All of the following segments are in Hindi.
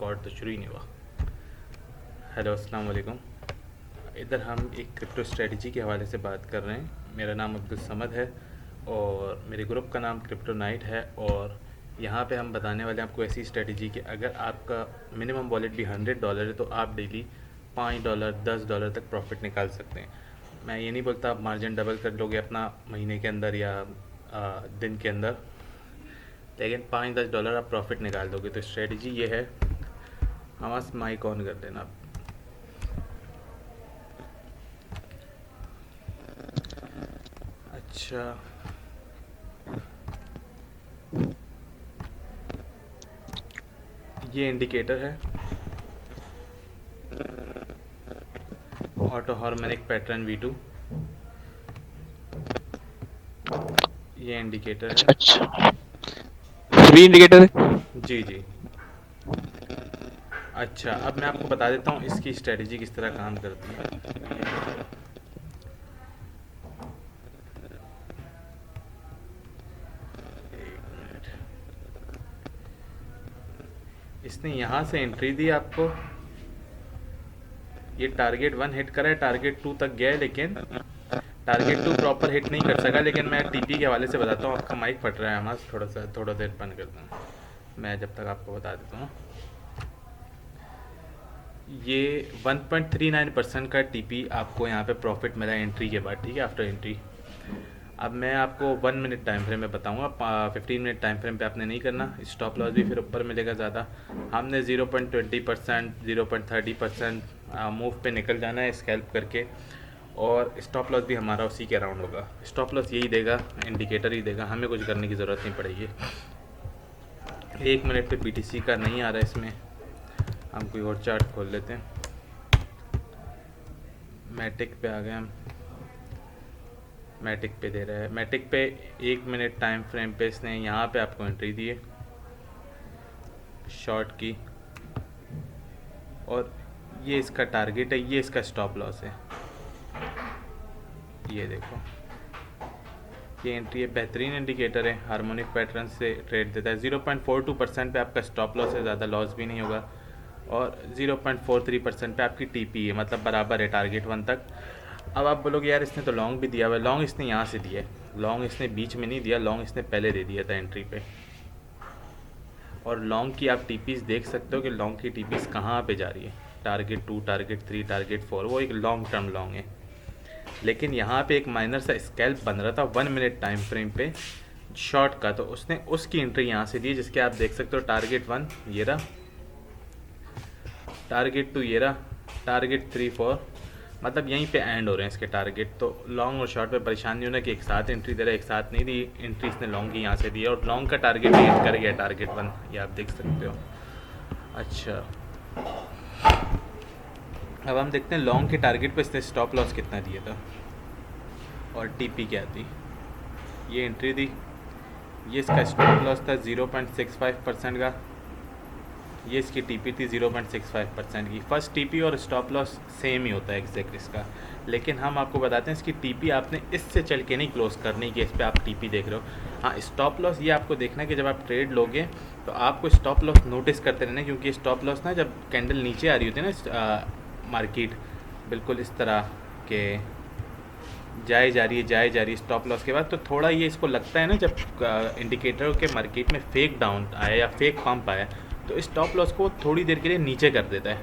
रिकॉर्ड तो शुरू ही नहीं हुआ। हेलो, अस्सलाम वालेकुम। इधर हम एक क्रिप्टो स्ट्रेटजी के हवाले से बात कर रहे हैं। मेरा नाम अब्दुल समद है और मेरे ग्रुप का नाम क्रिप्टो नाइट है। और यहाँ पे हम बताने वाले हैं आपको ऐसी स्ट्रेटजी कि अगर आपका मिनिमम वॉलेट भी $100 है तो आप डेली $5 $10 तक प्रॉफिट निकाल सकते हैं। मैं ये नहीं बोलता आप मार्जिन डबल कर लोगे अपना महीने के अंदर या दिन के अंदर, लेकिन $5-10 आप प्रॉफिट निकाल दोगे। तो स्ट्रेटजी ये है। हमास माइक ऑन कर देना आप। अच्छा, ये इंडिकेटर है, ऑटो हार्मोनिक पैटर्न V2। ये इंडिकेटर है। अच्छा, फ्री इंडिकेटर है। जी जी। अच्छा, अब मैं आपको बता देता हूँ इसकी स्ट्रेटजी किस तरह काम करती है। एक मिनट। इसने यहाँ से एंट्री दी आपको, ये टारगेट 1 हिट करा है, टारगेट 2 तक गया है, लेकिन टारगेट 2 प्रॉपर हिट नहीं कर सका। लेकिन मैं टीपी के हवाले से बताता हूँ। आपका माइक फट रहा है, हमारा थोड़ा देर बंद करता हूँ मैं, जब तक आपको बता देता हूँ। ये 1.39% का टीपी आपको यहाँ पे प्रॉफिट मिला एंट्री के बाद, ठीक है, आफ्टर एंट्री। अब मैं आपको 1 मिनट टाइम फ्रेम में बताऊँगा। 15 मिनट टाइम फ्रेम पे आपने नहीं करना। स्टॉप लॉस भी फिर ऊपर मिलेगा ज़्यादा। हमने 0.20% 0.30% मूव पे निकल जाना है स्कैल्प करके, और स्टॉप लॉस भी हमारा उसी के अराउंड होगा। स्टॉप लॉस यही देगा, इंडिकेटर ही देगा, हमें कुछ करने की ज़रूरत नहीं पड़ेगी। 1 मिनट पे BTC का नहीं आ रहा है, इसमें हम कोई और चार्ट खोल लेते हैं। मैटिक पे आ गए हम। मैटिक पे दे रहा है। मैटिक पे 1 मिनट टाइम फ्रेम पे इसने यहाँ पे आपको एंट्री दी है शॉर्ट की, और ये इसका टारगेट है, ये इसका स्टॉप लॉस है। ये देखो, ये एंट्री है, बेहतरीन इंडिकेटर है, हार्मोनिक पैटर्न से ट्रेड देता है। 0.42% पे आपका स्टॉप लॉस है, ज़्यादा लॉस भी नहीं होगा। और 0.43% पे आपकी टीपी है, मतलब बराबर है टारगेट 1 तक। अब आप बोलोगे यार इसने तो लॉन्ग भी दिया हुआ है। लॉन्ग इसने यहाँ से दिया है, लॉन्ग इसने बीच में नहीं दिया, लॉन्ग इसने पहले दे दिया था एंट्री पे। और लॉन्ग की आप टीपीस देख सकते हो कि लॉन्ग की टीपीस कहाँ पे जा रही है। टारगेट 2, टारगेट 3, टारगेट 4, वो एक लॉन्ग टर्म लॉन्ग है। लेकिन यहाँ पे एक माइनर सा स्कैल्प बन रहा था 1 मिनट टाइम फ्रेम पे शॉर्ट का, तो उसने उसकी एंट्री यहाँ से दी, जिसके आप देख सकते हो टारगेट 1 ये रहा, टारगेट 2 ये रहा, टारगेट 3 4, मतलब यहीं पे एंड हो रहे हैं इसके टारगेट। तो लॉन्ग और शॉर्ट पे परेशानी होना कि एक साथ एंट्री दे रहा है, एक साथ नहीं दी एंट्री, इसने लॉन्ग की यहाँ से दी, और लॉन्ग का टारगेट हिट कर गया, टारगेट 1, ये आप देख सकते हो। अच्छा, अब हम देखते हैं लॉन्ग के टारगेट पे इसने स्टॉप लॉस कितना दिया था और टीपी क्या थी। ये एंट्री दी, ये इसका स्टॉप लॉस था 0.65% का, ये इसकी टीपी थी 0.65% की। फर्स्ट टीपी और स्टॉप लॉस सेम ही होता है एग्जैक्ट इसका, लेकिन हम आपको बताते हैं इसकी टीपी आपने इससे चल के नहीं क्लोज करनी कि इस पर आप टीपी देख रहे हो। हाँ, स्टॉप लॉस ये आपको देखना है कि जब आप ट्रेड लोगे तो आपको स्टॉप लॉस नोटिस करते रहना है, क्योंकि स्टॉप लॉस ना जब कैंडल नीचे आ रही होती है ना, मार्केट बिल्कुल इस तरह के जाए जा रही है स्टॉप लॉस के बाद, तो थोड़ा ये इसको लगता है ना, जब इंडिकेटर के मार्केट में फेक डाउन आया या फेक पंप आया तो स्टॉप लॉस को थोड़ी देर के लिए नीचे कर देता है।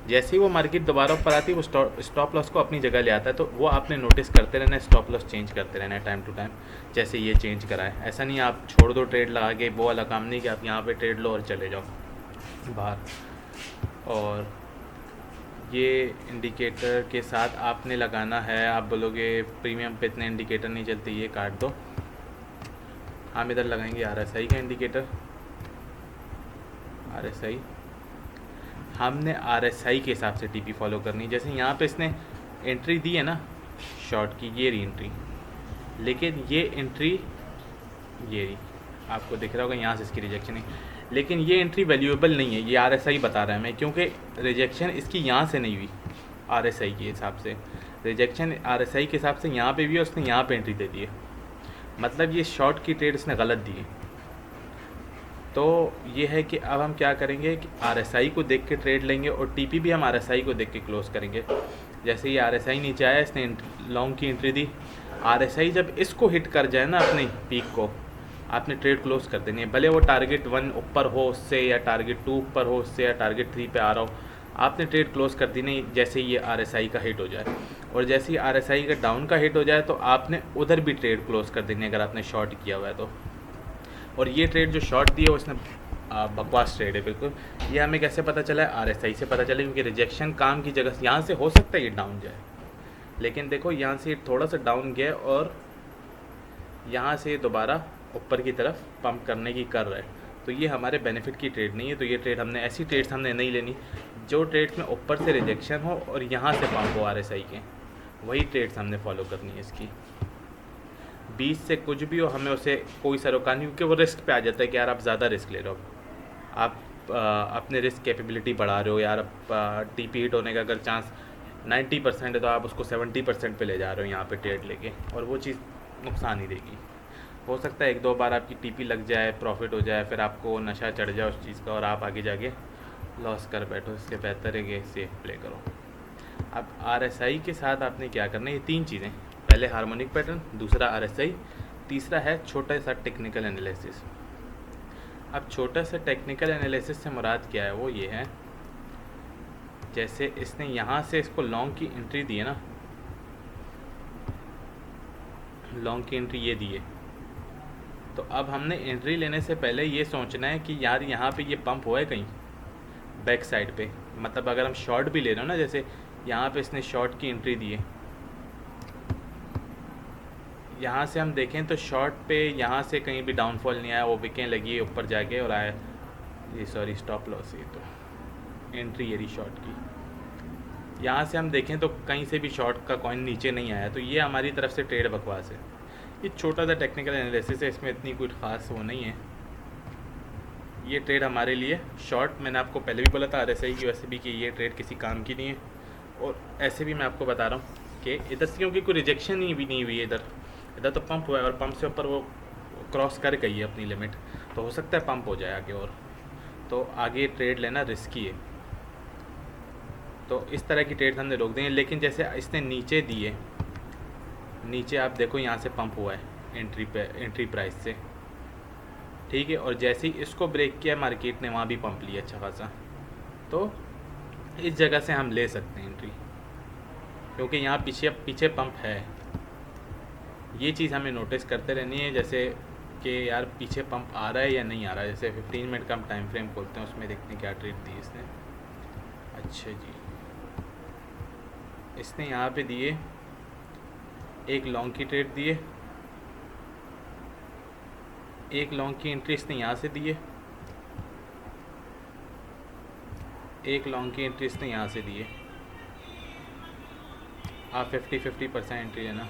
जैसे ही वो मार्केट दोबारा ऊपर आती है वो स्टॉप लॉस को अपनी जगह ले आता है। तो वो आपने नोटिस करते रहना है, स्टॉप लॉस चेंज करते रहना है टाइम टू टाइम, जैसे ये चेंज करा है। ऐसा नहीं आप छोड़ दो ट्रेड लगा के, वो वाला काम नहीं कि आप यहाँ पे ट्रेड लो और चले जाओ बाहर। और ये इंडिकेटर के साथ आपने लगाना है। आप बोलोगे प्रीमियम पे इतने इंडिकेटर नहीं चलते, ये काट दो। हम इधर लगाएंगे RSI का इंडिकेटर। RSI, हमने RSI के हिसाब से टीपी फॉलो करनी है। जैसे यहाँ पे इसने एंट्री दी है ना शॉर्ट की, ये री एंट्री, लेकिन ये एंट्री ये रही, आपको दिख रहा होगा यहाँ से इसकी रिजेक्शन है, लेकिन ये एंट्री वैल्यूएबल नहीं है, ये RSI बता रहा है मैं, क्योंकि रिजेक्शन इसकी यहाँ से नहीं हुई। RSI के हिसाब से रिजेक्शन RSI के हिसाब से यहाँ पे भी है, उसने यहाँ पे एंट्री दे दी है, मतलब ये शॉर्ट की ट्रेड इसने गलत दी है। तो ये है कि अब हम क्या करेंगे कि RSI को देख के ट्रेड लेंगे और TP भी हम RSI को देख के क्लोज करेंगे। जैसे ये RSI नीचे आया, इसने लॉन्ग की एंट्री दी, RSI जब इसको हिट कर जाए ना अपनी पीक को, आपने ट्रेड क्लोज कर देनी है। भले वो टारगेट 1 ऊपर हो उससे, या टारगेट 2 ऊपर हो उससे, या टारगेट 3 पे आ रहा हो, आपने ट्रेड क्लोज कर दी नहीं जैसे ये RSI का हिट हो जाए। और जैसे ही RSI का डाउन का हिट हो जाए तो आपने उधर भी ट्रेड क्लोज कर देनी है अगर आपने शॉर्ट किया हुआ है तो। और ये ट्रेड जो शॉर्ट दी है उसने बकवास ट्रेड है बिल्कुल। ये हमें कैसे पता चला है? RSI से पता चला, क्योंकि रिजेक्शन काम की जगह यहाँ से हो सकता है ये डाउन जाए, लेकिन देखो यहाँ से थोड़ा सा डाउन गया और यहाँ से दोबारा ऊपर की तरफ पंप करने की कर रहा है। तो ये हमारे बेनिफिट की ट्रेड नहीं है। तो ये ट्रेड हमने, ऐसी ट्रेड्स हमने नहीं लेनी जो ट्रेड्स में ऊपर से रिजेक्शन हो और यहाँ से पंप हो RSI के, वही ट्रेड्स हमने फॉलो करनी है इसकी। 20 से कुछ भी हो हमें उसे कोई सरोकार नहीं, क्योंकि वो रिस्क पे आ जाता है कि यार आप ज़्यादा रिस्क ले रहे हो, आप अपने रिस्क कैपेबिलिटी बढ़ा रहे हो यार। TP हिट होने का अगर चांस 90% है तो आप उसको 70% पे ले जा रहे हो यहाँ पे ट्रेड लेके, और वो चीज़ नुकसान ही देगी। हो सकता है 1-2 बार आपकी TP लग जाए, प्रॉफिट हो जाए, फिर आपको नशा चढ़ जाए उस चीज़ का और आप आगे जाके लॉस कर बैठो। इससे बेहतर है कि सेफ प्ले करो। अब RSI के साथ आपने क्या करना है, ये 3 चीज़ें, पहले हार्मोनिक पैटर्न, दूसरा RSI, तीसरा है छोटा सा टेक्निकल एनालिसिस। अब छोटा सा टेक्निकल एनालिसिस से मुराद क्या है? वो ये है, जैसे इसने यहाँ से इसको लॉन्ग की एंट्री दी है ना, लॉन्ग की एंट्री ये दी है, तो अब हमने एंट्री लेने से पहले ये सोचना है कि यार यहाँ पे ये पंप हुआ है कहीं बैक साइड पे। मतलब अगर हम शॉर्ट भी ले रहे हो ना, जैसे यहाँ पे इसने शॉर्ट की एंट्री दी है, यहाँ से हम देखें तो शॉर्ट पे यहाँ से कहीं भी डाउनफॉल नहीं आया, वो विकें लगी है ऊपर जाके और आया, ये सॉरी स्टॉप लॉस, ये तो एंट्री ये रही शॉर्ट की। यहाँ से हम देखें तो कहीं से भी शॉर्ट का कॉइन नीचे नहीं आया, तो ये हमारी तरफ से ट्रेड बकवास है। ये छोटा सा टेक्निकल एनालिसिस है, इसमें इतनी कोई ख़ास वो नहीं है। ये ट्रेड हमारे लिए शॉर्ट, मैंने आपको पहले भी बोला था RSI की वैसे भी कि ये ट्रेड किसी काम की नहीं है। और ऐसे भी मैं आपको बता रहा हूँ कि इधर से क्योंकि कोई रिजेक्शन ही भी नहीं हुई है, इधर तो पंप हुआ है और पंप से ऊपर वो क्रॉस कर गई है अपनी लिमिट, तो हो सकता है पंप हो जाए आगे, और तो आगे ट्रेड लेना रिस्की है। तो इस तरह की ट्रेड हमने रोक देंगे। लेकिन जैसे इसने नीचे दिए, नीचे आप देखो यहाँ से पंप हुआ है एंट्री प्राइस से, ठीक है, और जैसे ही इसको ब्रेक किया मार्केट ने वहाँ भी पंप लिया अच्छा खासा, तो इस जगह से हम ले सकते हैं एंट्री, क्योंकि यहाँ पीछे पंप है। ये चीज़ हमें नोटिस करते रहनी है, जैसे कि यार पीछे पंप आ रहा है या नहीं आ रहा है। जैसे 15 मिनट का हम टाइम फ्रेम खोलते हैं, उसमें देखते हैं क्या ट्रेड दी इसने। अच्छा जी, इसने यहाँ पे दिए एक लॉन्ग की ट्रेड दिए, एक लॉन्ग की एंट्री इसने यहाँ से दी है, एक लॉन्ग की एंट्री इसने यहाँ से दी है। आप 50-50% एंट्री लेना।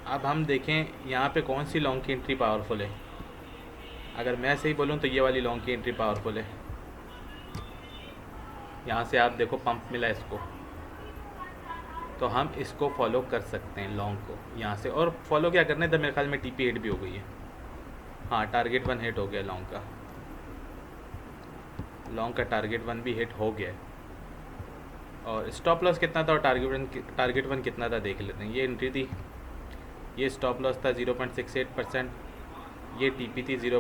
अब हम देखें यहाँ पे कौन सी लॉन्ग की एंट्री पावरफुल है। अगर मैं सही बोलूँ तो ये वाली लॉन्ग की एंट्री पावरफुल है। यहाँ से आप देखो पंप मिला इसको, तो हम इसको फॉलो कर सकते हैं लॉन्ग को यहाँ से। और फॉलो क्या करना है, तो मेरे ख्याल में TP हिट भी हो गई है। हाँ, टारगेट 1 हिट हो गया लॉन्ग का, लॉन्ग का टारगेट 1 भी हिट हो गया है। और स्टॉप लॉस कितना था और टारगेट 1 कितना था देख लेते हैं। ये एंट्री थी, ये स्टॉप लॉस था 0.68%, ये TP थी ये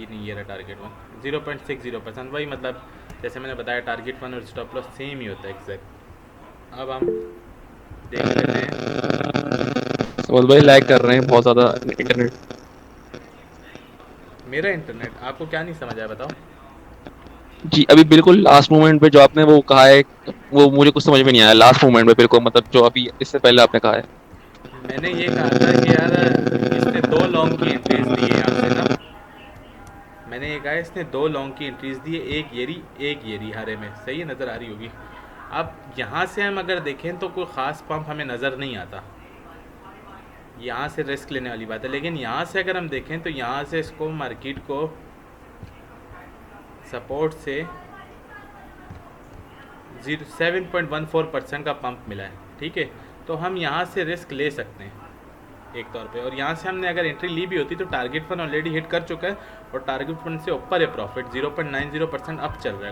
नहीं, ये रहा टारगेट 1 0.60%। वही मतलब जैसे मैंने बताया टारगेट 1 और स्टॉप लॉस सेम ही होता है एग्जैक्ट। अब हम देख लेते हैं। समझ भाई लैग कर रहे हैं बहुत ज़्यादा इंटरनेट। मेरा इंटरनेट आपको क्या नहीं समझ आया बताओ। जी अभी बिल्कुल लास्ट मोमेंट पे जो आपने वो कहा है, वो मुझे कुछ समझ में नहीं आया लास्ट मोमेंट पे बिल्कुल, मतलब जो अभी इससे पहले आपने कहा है। मैंने ये कहा था कि यार इसने 2 लॉन्ग की एंट्रीज दी है यहाँ से ना, मैंने ये कहा इसने 2 लॉन्ग की एंट्रीज दी है, एक ये रही हरे में, सही है, नज़र आ रही होगी। अब यहाँ से हम अगर देखें तो कोई ख़ास पंप हमें नज़र नहीं आता, यहाँ से रिस्क लेने वाली बात है। लेकिन यहाँ से अगर हम देखें तो यहाँ से इसको मार्केट को सपोर्ट से 7.14% का पंप मिला है, ठीक है, तो हम यहाँ से रिस्क ले सकते हैं। एक तौर पे। और यहाँ से हमने अगर एंट्री ली भी होती तो टारगेट फंड ऑलरेडी हिट कर चुका है और टारगेट फंड से ऊपर है प्रॉफिट, 0.90% अप चल रहा है।